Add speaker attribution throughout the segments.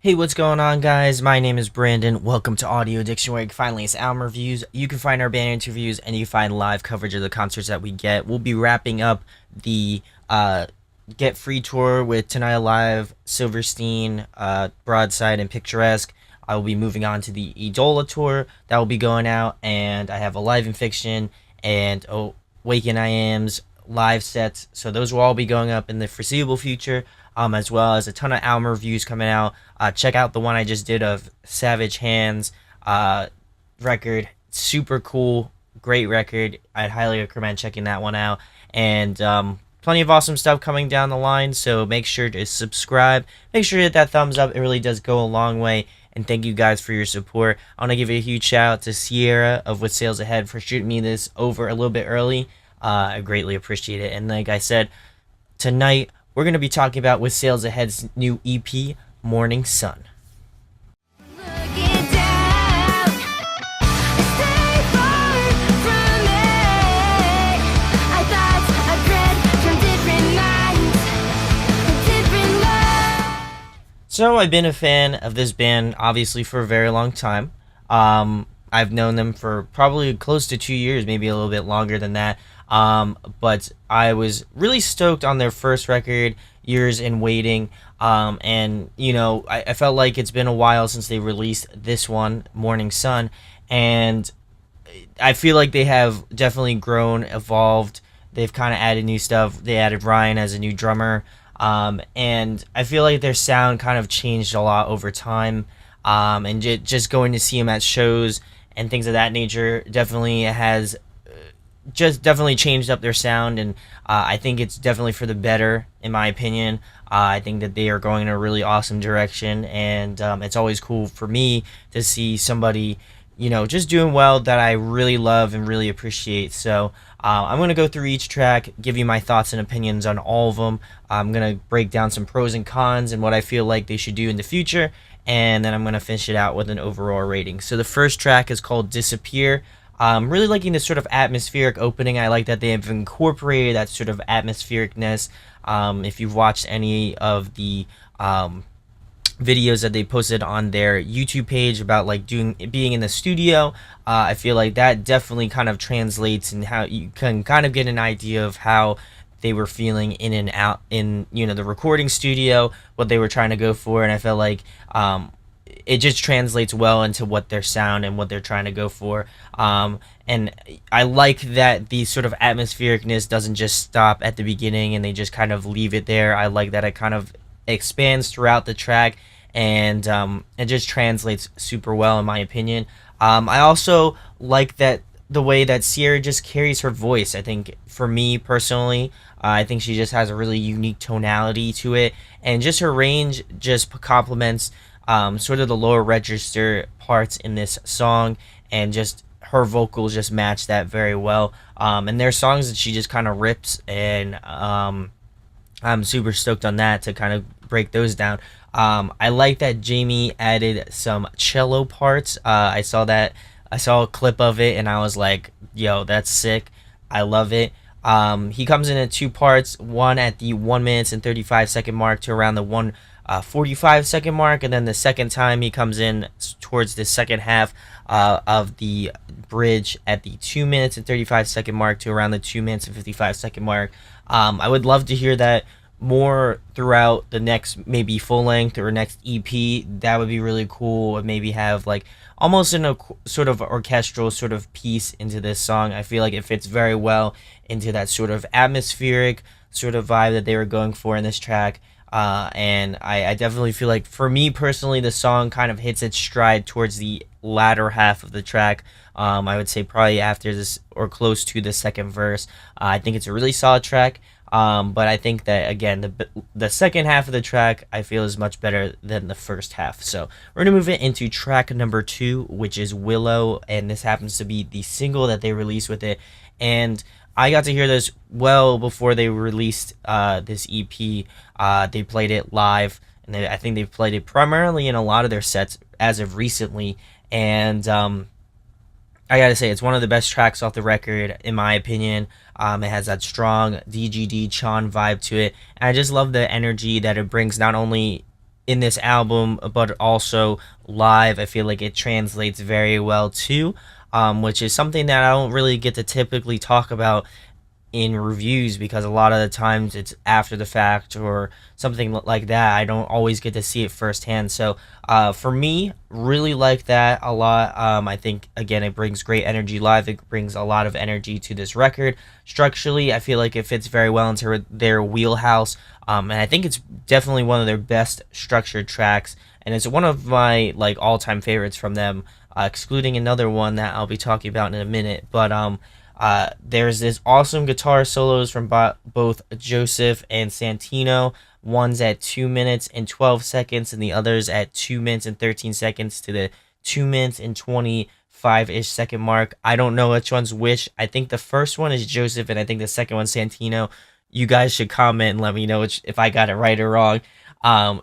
Speaker 1: Hey, what's going on, guys? My name is Brandon. Welcome to Audio Addiction, where you can find latest album reviews. You can find our band interviews, and you can find live coverage of the concerts that we get. We'll be wrapping up the Get Free tour with Tonight Alive, Silverstein, Broadside, and Picturesque. I will be moving on to the Edola tour that will be going out, and I have Alive in Fiction and Waken I Am's live sets. So those will all be going up in the foreseeable future. As well as a ton of album reviews coming out. Check out the one I just did of Savage Hands record. Super cool, great record. I'd highly recommend checking that one out. And plenty of awesome stuff coming down the line, so make sure to subscribe. Make sure to hit that thumbs up. It really does go a long way. And thank you guys for your support. I want to give a huge shout out to Sierra of With Sales Ahead for shooting me this over a little bit early. I greatly appreciate it. And like I said, tonight we're going to be talking about With Sales Ahead's new EP, Morning Sun. So I've been a fan of this band, obviously, for a very long time. I've known them for probably close to 2 years, maybe a little bit longer than that. But I was really stoked on their first record, Years in Waiting. And, you know, I felt like it's been a while since they released this one, Morning Sun. And I feel like they have definitely grown, evolved. They've kind of added new stuff. They added Ryan as a new drummer. And I feel like their sound kind of changed a lot over time. And just going to see them at shows and things of that nature definitely has just definitely changed up their sound, and I think it's definitely for the better, in my opinion. I think that they are going in a really awesome direction, and it's always cool for me to see somebody, you know, just doing well that I really love and really appreciate. So I'm going to go through each track, give you my thoughts and opinions on all of them. I'm going to break down some pros and cons and what I feel like they should do in the future, and then I'm going to finish it out with an overall rating. So the first track is called Disappear. Really liking this sort of atmospheric opening. I like that they have incorporated that sort of atmosphericness. If you've watched any of the videos that they posted on their YouTube page about like being in the studio, I feel like that definitely kind of translates, and how you can kind of get an idea of how they were feeling in and out in, you know, the recording studio, what they were trying to go for. And I felt like it just translates well into what their sound and what they're trying to go for. And I like that the sort of atmosphericness doesn't just stop at the beginning and they just kind of leave it there. I like that it kind of expands throughout the track, and it just translates super well, in my opinion. I also like that the way that Sierra just carries her voice. I think for me personally, I think she just has a really unique tonality to it, and just her range just complements sort of the lower register parts in this song, and just her vocals just match that very well. And there's songs that she just kind of rips, and I'm super stoked on that to kind of break those down. I like that Jamie added some cello parts. I saw a clip of it and I was like, yo, that's sick. I love it. He comes in 2 parts, one at the 1 minute and 35-second mark to around the 45-second mark, and then the second time he comes in towards the second half of the bridge at the 2 minutes and 35-second mark to around the 2 minutes and 55-second mark. I would love to hear that more throughout the next maybe full length or next EP. That would be really cool, and maybe have like almost in a sort of orchestral sort of piece into this song. I feel like it fits very well into that sort of atmospheric sort of vibe that they were going for in this track. And I definitely feel like, for me personally, the song kind of hits its stride towards the latter half of the track. I would say probably after this, or close to the second verse. I think it's a really solid track. But I think that, again, the second half of the track I feel is much better than the first half. So we're gonna move it into track number 2, which is Willow, and this happens to be the single that they released with it. And I got to hear this well before they released this EP. They played it live, and I think they've played it primarily in a lot of their sets as of recently. And I gotta say, it's one of the best tracks off the record, in my opinion. It has that strong DGD Chan vibe to it, and I just love the energy that it brings, not only in this album, but also live. I feel like it translates very well too, which is something that I don't really get to typically talk about in reviews because a lot of the times it's after the fact or something like that. I don't always get to see it firsthand. So for me, really like that a lot. I think again it brings great energy live. It brings a lot of energy to this record. Structurally, I feel like it fits very well into their wheelhouse. And I think it's definitely one of their best structured tracks, and it's one of my like all-time favorites from them, excluding another one that I'll be talking about in a minute. But there's this awesome guitar solos from both Joseph and Santino. One's at 2 minutes and 12 seconds, and the other's at 2 minutes and 13 seconds to the 2 minutes and 25-ish second mark. I don't know which one's which. I think the first one is Joseph, and I think the second one's Santino. You guys should comment and let me know if I got it right or wrong.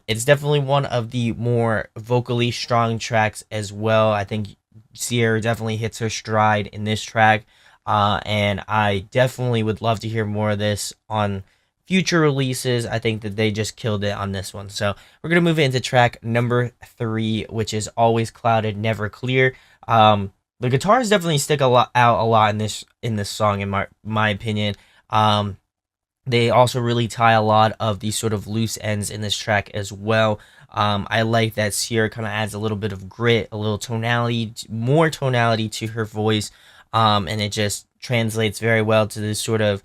Speaker 1: It's definitely one of the more vocally strong tracks as well. I think Sierra definitely hits her stride in this track. And I definitely would love to hear more of this on future releases. I think that they just killed it on this one. So we're going to move into track number 3, which is Always Clouded, Never Clear. The guitars definitely stick out a lot in this song, in my opinion. They also really tie a lot of these sort of loose ends in this track as well. I like that Sierra kind of adds a little bit of grit, a little tonality, more tonality to her voice. And it just translates very well to this sort of,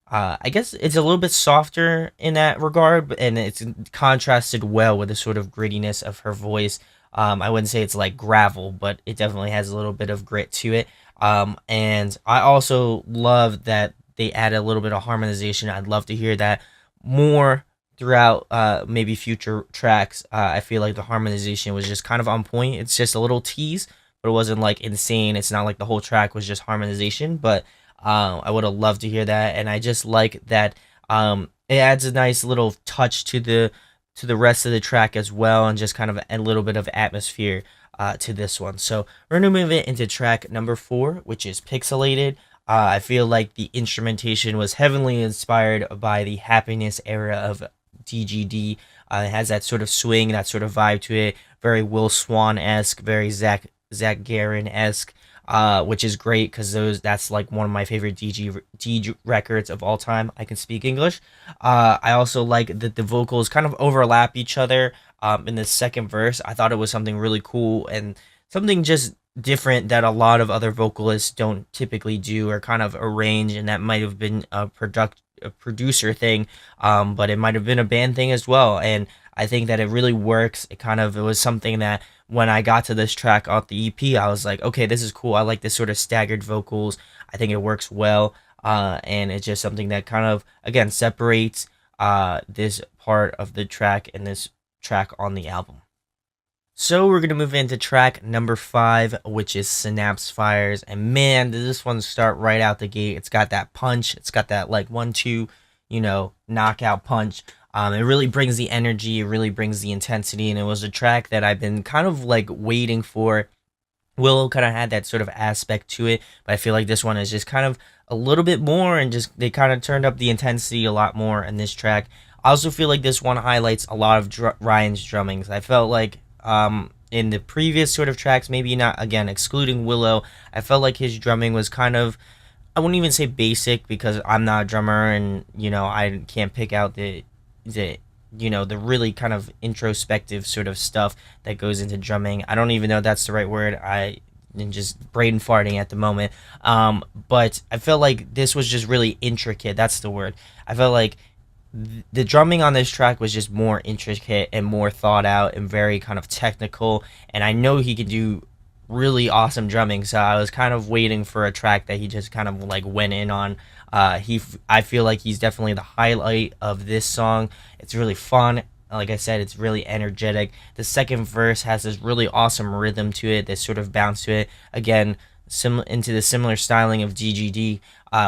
Speaker 1: I guess it's a little bit softer in that regard, and it's contrasted well with the sort of grittiness of her voice. I wouldn't say it's like gravel, but it definitely has a little bit of grit to it. And I also love that they add a little bit of harmonization. I'd love to hear that more throughout maybe future tracks. I feel like the harmonization was just kind of on point. It's just a little tease, but it wasn't like insane. It's not like the whole track was just harmonization, but I would have loved to hear that. And I just like that it adds a nice little touch to the rest of the track as well, and just kind of a little bit of atmosphere to this one. So we're gonna move it into track number 4, which is Pixelated. I feel like the instrumentation was heavily inspired by the Happiness era of DGD. It has that sort of swing, that sort of vibe to it, very Will Swan-esque, very Zach Garen-esque, which is great because that's like one of my favorite DG records of all time. I can speak English. I also like that the vocals kind of overlap each other in the second verse. I thought it was something really cool and something just different that a lot of other vocalists don't typically do or kind of arrange, and that might have been a producer thing, but it might have been a band thing as well. And I think that it really works. It was something that when I got to this track off the EP, I was like, okay, this is cool. I like this sort of staggered vocals. I think it works well. And it's just something that kind of, again, separates this part of the track and this track on the album. So we're going to move into track number 5, which is Synapse Fires. And man, does this one start right out the gate. It's got that punch. It's got that like 1-2, knockout punch. It really brings the energy. It really brings the intensity. And it was a track that I've been kind of like waiting for. Willow kind of had that sort of aspect to it, but I feel like this one is just kind of a little bit more, and just they kind of turned up the intensity a lot more in this track. I also feel like this one highlights a lot of Ryan's drummings. I felt like in the previous sort of tracks, maybe not, again, excluding Willow, I felt like his drumming was kind of, I wouldn't even say basic because I'm not a drummer, and I can't pick out the really kind of introspective sort of stuff that goes into drumming. I don't even know if that's the right word. I'm just brain farting at the moment. But I felt like this was just really intricate. That's the word. I felt like the drumming on this track was just more intricate and more thought out and very kind of technical, and I know he can do really awesome drumming, so I was kind of waiting for a track that he just kind of like went in on. I feel like he's definitely the highlight of this song. It's really fun. Like I said, it's really energetic. The second verse has this really awesome rhythm to it, this sort of bounce to it. Again, into the similar styling of DGD,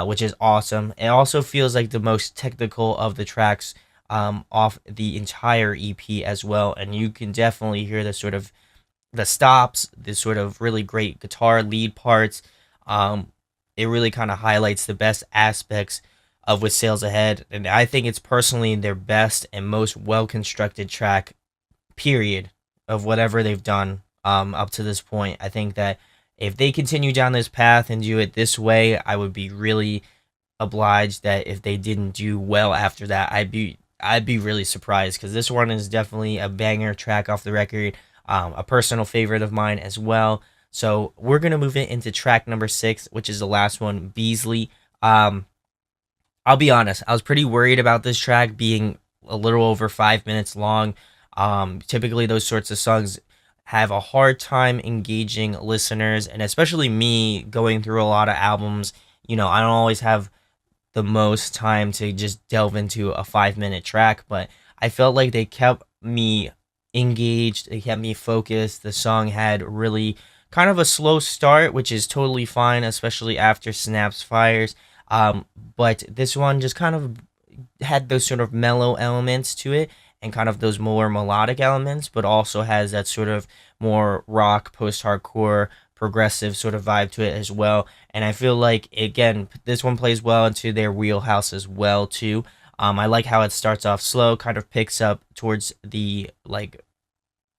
Speaker 1: which is awesome. It also feels like the most technical of the tracks off the entire EP as well, and you can definitely hear the stops, the sort of really great guitar lead parts. It really kind of highlights the best aspects of With Sails Ahead, and I think it's personally their best and most well-constructed track, period of whatever they've done up to this point. I think that if they continue down this path and do it this way, I would be really obliged. That if they didn't do well after that, I'd be really surprised, because this one is definitely a banger track off the record, a personal favorite of mine as well. So we're gonna move it into track number 6, which is the last one, Beasley. Um, I'll be honest, I was pretty worried about this track being a little over 5 minutes long. Typically, those sorts of songs have a hard time engaging listeners, and especially me going through a lot of albums. I don't always have the most time to just delve into a 5 minute track, but I felt like they kept me engaged, they kept me focused. The song had really kind of a slow start, which is totally fine, especially after Synapse fires. But this one just kind of had those sort of mellow elements to it, and kind of those more melodic elements, but also has that sort of more rock, post hardcore, progressive sort of vibe to it as well. And I feel like, again, this one plays well into their wheelhouse as well too. I like how it starts off slow, kind of picks up towards the like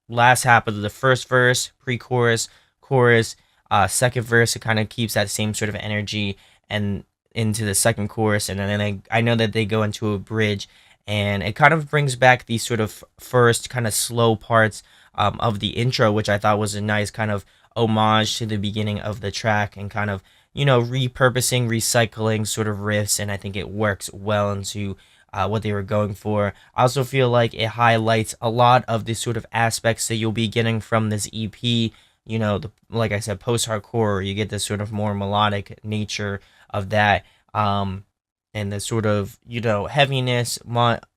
Speaker 1: last half of the first verse, pre-chorus, chorus, second verse. It kind of keeps that same sort of energy and into the second chorus, and then I know that they go into a bridge, and it kind of brings back these sort of first kind of slow parts of the intro, which I thought was a nice kind of homage to the beginning of the track, and kind of repurposing, recycling sort of riffs, and I think it works well into what they were going for. I also feel like it highlights a lot of the sort of aspects that you'll be getting from this EP. Like I said, post-hardcore, you get this sort of more melodic nature of that, and the sort of heaviness,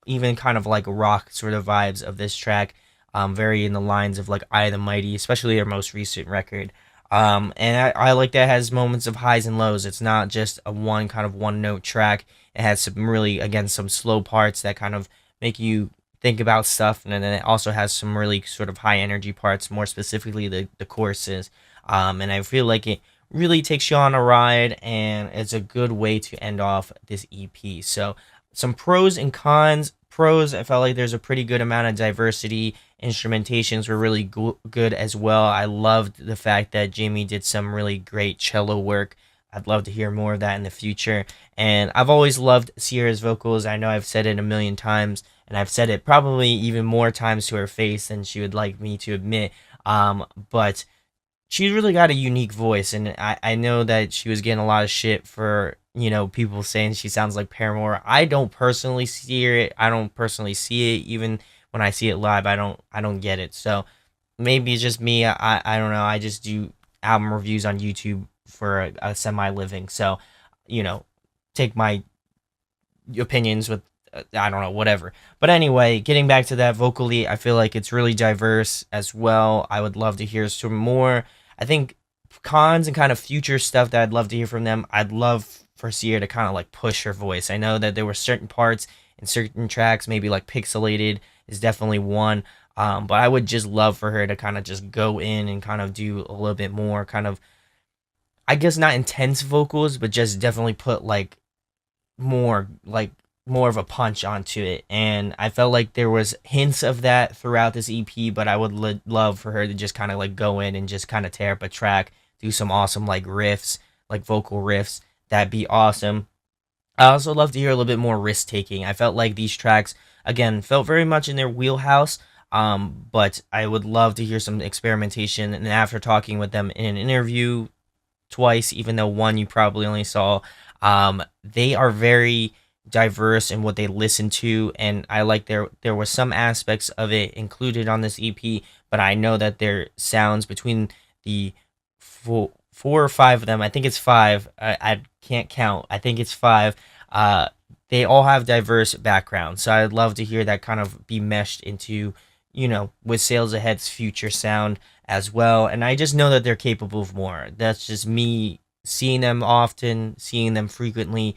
Speaker 1: even kind of like rock sort of vibes of this track, very in the lines of like I the Mighty, especially their most recent record. And I like that it has moments of highs and lows. It's not just a one note track. It has some really, again, some slow parts that kind of make you think about stuff, and then it also has some really sort of high energy parts, more specifically the choruses. And I feel like it really takes you on a ride, and it's a good way to end off this EP. So some pros and cons. Pros, I felt like there's a pretty good amount of diversity. Instrumentations were really good as well. I loved the fact that Jamie did some really great cello work. I'd love to hear more of that in the future. And I've always loved Sierra's vocals. I know I've said it a million times, and I've said it probably even more times to her face than she would like me to admit. But she really got a unique voice, and I know that she was getting a lot of shit for people saying she sounds like Paramore. I don't personally see it. I don't personally see it. Even when I see it live, I don't get it. So maybe it's just me. I don't know. I just do album reviews on YouTube for a semi living. So take my opinions with I don't know, whatever. But anyway, getting back to that, vocally, I feel like it's really diverse as well. I would love to hear some more. I think cons and kind of future stuff that I'd love to hear from them. I'd love for Sierra to kind of like push her voice. I know that there were certain parts in certain tracks, maybe like Pixelated is definitely one. But I would just love for her to kind of just go in and kind of do a little bit more kind of, I guess, not intense vocals, but just definitely put more like more of a punch onto it. And I felt like there was hints of that throughout this EP, but I would love for her to just kind of like go in and just kind of tear up a track, do some awesome like riffs, like vocal riffs. That'd be awesome. I also love to hear a little bit more risk taking. I felt like these tracks, again, felt very much in their wheelhouse. But I would love to hear some experimentation. And after talking with them in an interview twice, even though one you probably only saw, they are very diverse in what they listen to, and I like there were some aspects of it included on this EP, but I know that their sounds between the four or five of them, I think it's five, I can't count, I think it's five, they all have diverse backgrounds, so I'd love to hear that kind of be meshed into, with Sales Ahead's future sound as well. And I just know that they're capable of more. That's just me seeing them often, seeing them frequently.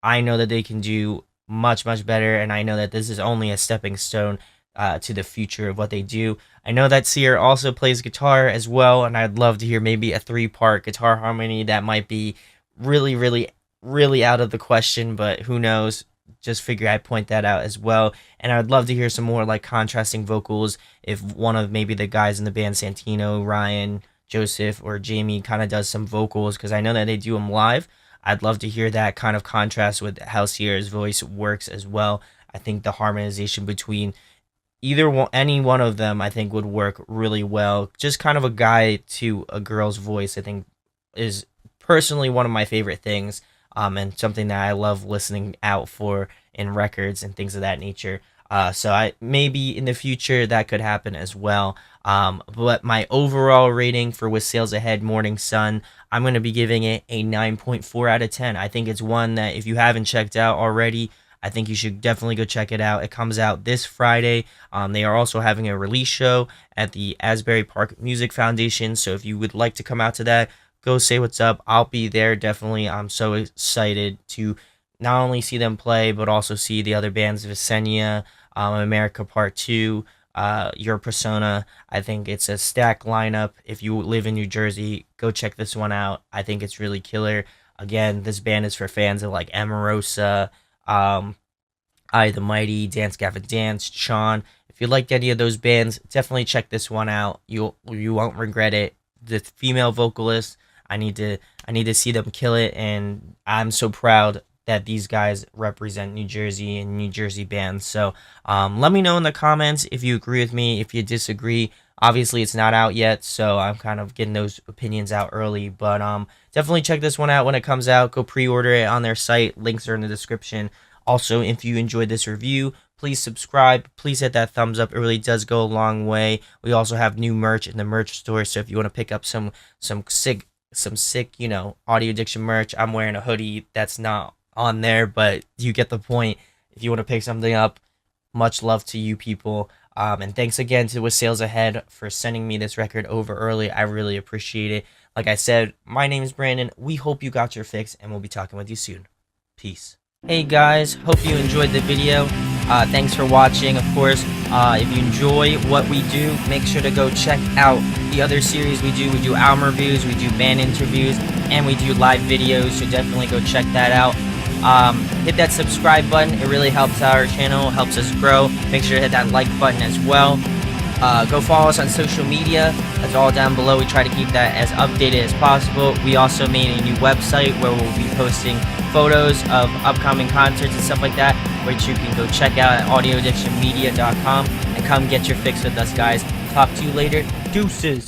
Speaker 1: I know that they can do much, much better, and I know that this is only a stepping stone to the future of what they do. I know that Sierra also plays guitar as well, and I'd love to hear maybe a 3-part guitar harmony. That might be really, really, really out of the question, but who knows? just figure I'd point that out as well. And I'd love to hear some more like contrasting vocals if one of maybe the guys in the band, Santino, Ryan, Joseph, or Jamie, kind of does some vocals, because I know that they do them live. I'd love to hear that kind of contrast with how Sierra's voice works as well. I think the harmonization between either one, any one of them, I think would work really well. Just kind of a guy to a girl's voice, I think, is personally one of my favorite things, and something that I love listening out for in records and things of that nature. So I maybe in the future that could happen as well. But my overall rating for With Sales Ahead Morning Sun, I'm going to be giving it a 9.4 out of 10. I think it's one that if you haven't checked out already, I think you should definitely go check it out. It comes out this Friday. They are also having a release show at the Asbury Park Music Foundation. So if you would like to come out to that, go say what's up. I'll be there definitely. I'm so excited to not only see them play, but also see the other bands, Visenia, America Part 2, Your Persona. I think it's a stacked lineup. If you live in New Jersey, go check this one out. I think it's really killer. Again, this band is for fans of like Amorosa, I the Mighty, Dance Gavin Dance, Sean. If you liked any of those bands, definitely check this one out. You won't regret it. The female vocalist, I need to see them kill it, and I'm so proud that these guys represent New Jersey and New Jersey bands. So let me know in the comments if you agree with me, if you disagree. Obviously, it's not out yet, so I'm kind of getting those opinions out early. But definitely check this one out when it comes out. Go pre-order it on their site. Links are in the description. Also, if you enjoyed this review, please subscribe. Please hit that thumbs up. It really does go a long way. We also have new merch in the merch store, so if you want to pick up some sick, audio addiction merch, I'm wearing a hoodie that's not on there, but you get the point. If you want to pick something up, much love to you people. And thanks again to With Sales Ahead for sending me this record over early. I really appreciate it. Like I said, my name is Brandon. We hope you got your fix, and we'll be talking with you soon. Peace. Hey guys, hope you enjoyed the video. Thanks for watching, of course. If you enjoy what we do, make sure to go check out the other series we do. We do album reviews, we do band interviews, and we do live videos, so definitely go check that out. Hit that subscribe button. It really helps our channel, helps us grow. Make sure to hit that like button as well. Go follow us on social media. That's all down below. We try to keep that as updated as possible. We also made a new website where we'll be posting photos of upcoming concerts and stuff like that, which you can go check out at audioaddictionmedia.com and come get your fix with us, guys. Talk to you later. Deuces.